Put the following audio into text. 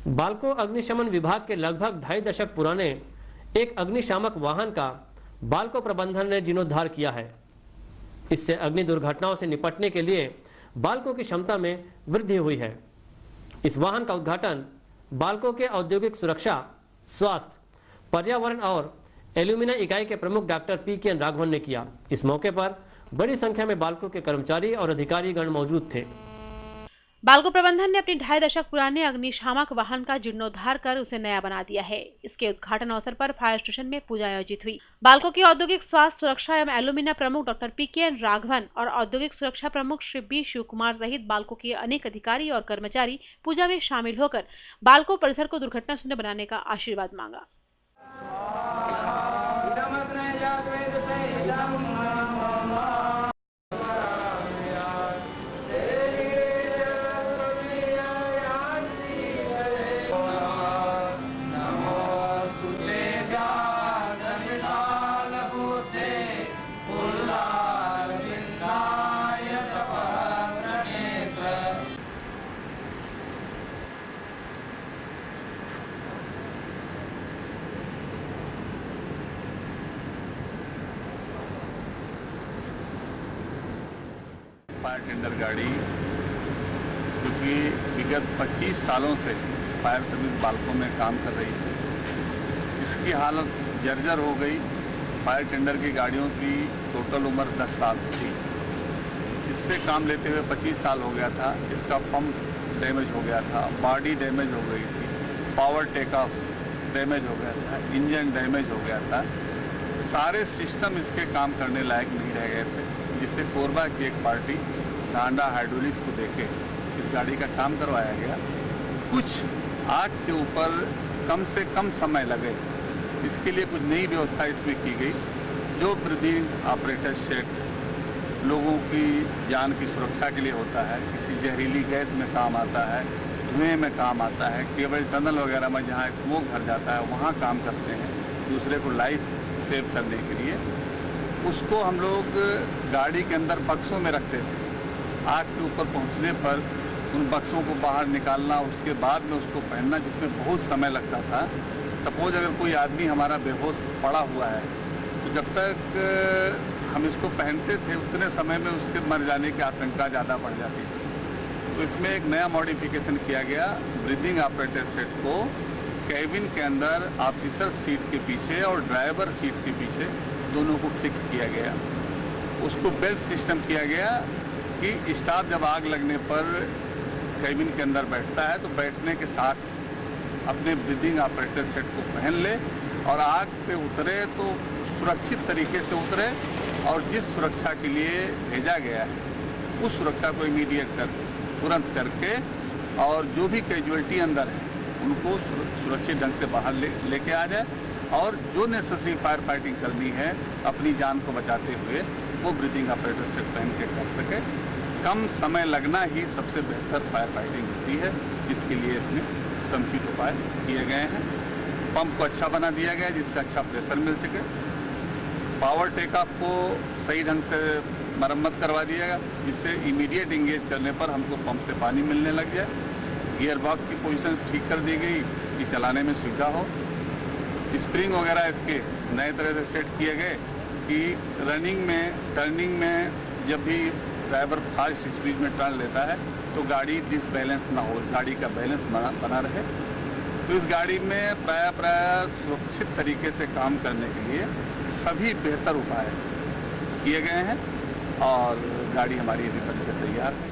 बाल्को अग्निशमन विभाग के लगभग 2.5 दशक पुराने एक अग्निशामक वाहन का बाल्को प्रबंधन ने जीर्णोद्धार किया है। इससे अग्नि दुर्घटनाओं से निपटने के लिए बाल्को की क्षमता में वृद्धि हुई है। इस वाहन का उद्घाटन बाल्को के औद्योगिक सुरक्षा, स्वास्थ्य, पर्यावरण और एल्यूमिना इकाई के प्रमुख डॉक्टर पी.के. राघवन ने किया। इस मौके पर बड़ी संख्या में बाल्को के कर्मचारी और अधिकारीगण मौजूद थे। बाल्को प्रबंधन ने अपनी 2.5 दशक पुराने अग्निशामक वाहन का जीर्णोद्धार कर उसे नया बना दिया है। इसके उद्घाटन अवसर पर फायर स्टेशन में पूजा आयोजित हुई। बाल्को के औद्योगिक स्वास्थ्य, सुरक्षा एवं एल्यूमिना प्रमुख डॉक्टर पी.के. राघवन और औद्योगिक सुरक्षा प्रमुख श्री बी. शिव कुमार सहित बाल्को के अनेक अधिकारी और कर्मचारी पूजा में शामिल होकर बाल्को परिसर को दुर्घटना शून्य बनाने का आशीर्वाद मांगा। फायर टेंडर गाड़ी क्योंकि विगत 25 सालों से फायर सर्विस बाल्को में काम कर रही थी। इसकी हालत जर्जर हो गई। फायर टेंडर की गाड़ियों की टोटल उम्र 10 साल थी। इससे काम लेते हुए 25 साल हो गया था। इसका पंप डैमेज हो गया था, बॉडी डैमेज हो गई थी, पावर टेक ऑफ डैमेज हो गया था, इंजन डैमेज हो गया था। सारे सिस्टम इसके काम करने लायक नहीं रह गए थे, जिससे कोरबा की एक पार्टी डांडा हाइड्रोलिक्स को देके इस गाड़ी का काम करवाया गया। कुछ आग के ऊपर कम से कम समय लगे, इसके लिए कुछ नई व्यवस्था इसमें की गई, जो ब्रीदिंग ऑपरेटर सेट लोगों की जान की सुरक्षा के लिए होता है, किसी जहरीली गैस में काम आता है, धुएं में काम आता है, केबल टनल वगैरह में जहाँ स्मोक भर जाता है वहाँ काम करते हैं, दूसरे को लाइफ सेव करने के लिए। उसको हम लोग गाड़ी के अंदर बक्सों में रखते थे। आग के ऊपर पहुंचने पर उन बक्सों को बाहर निकालना, उसके बाद में उसको पहनना, जिसमें बहुत समय लगता था। सपोज अगर कोई आदमी हमारा बेहोश पड़ा हुआ है तो जब तक हम इसको पहनते थे उतने समय में उसके मर जाने की आशंका ज़्यादा बढ़ जाती थी। तो इसमें एक नया मॉडिफिकेशन किया गया। ब्रीदिंग ऑपरेटर सेट को कैबिन के अंदर ऑफिसर सीट के पीछे और ड्राइवर सीट के पीछे दोनों को फिक्स किया गया। उसको बेल्ट सिस्टम किया गया कि स्टाफ जब आग लगने पर कैबिन के अंदर बैठता है तो बैठने के साथ अपने ब्रीदिंग ऑपरेटर सेट को पहन ले और आग पे उतरे तो सुरक्षित तरीके से उतरे और जिस सुरक्षा के लिए भेजा गया है उस सुरक्षा को इमीडिएट तुरंत करके और जो भी कैजुअल्टी अंदर है उनको सुरक्षित ढंग से बाहर लेके आ जाए और जो नेसेसरी फायर फाइटिंग करनी है अपनी जान को बचाते हुए वो ब्रीदिंग ऑपरेटर सेट पहन के कर सके। कम समय लगना ही सबसे बेहतर फायर फाइटिंग होती है। इसके लिए इसमें समुचित उपाय किए गए हैं। पंप को अच्छा बना दिया गया जिससे अच्छा प्रेशर मिल सके। पावर टेक ऑफ को सही ढंग से मरम्मत करवा दिया गया जिससे इमीडिएट इंगेज करने पर हमको पंप से पानी मिलने लग जाए। गियर बॉक्स की पोजीशन ठीक कर दी गई कि चलाने में सुविधा हो। स्प्रिंग वगैरह इसके नए तरह से सेट किए गए कि रनिंग में, टर्निंग में जब भी ड्राइवर फास्ट स्पीड में टर्न लेता है तो गाड़ी डिसबैलेंस ना हो, गाड़ी का बैलेंस बना रहे। तो इस गाड़ी में प्राय सुरक्षित तरीके से काम करने के लिए सभी बेहतर उपाय किए गए हैं और गाड़ी हमारी अभी बनकर तैयार है।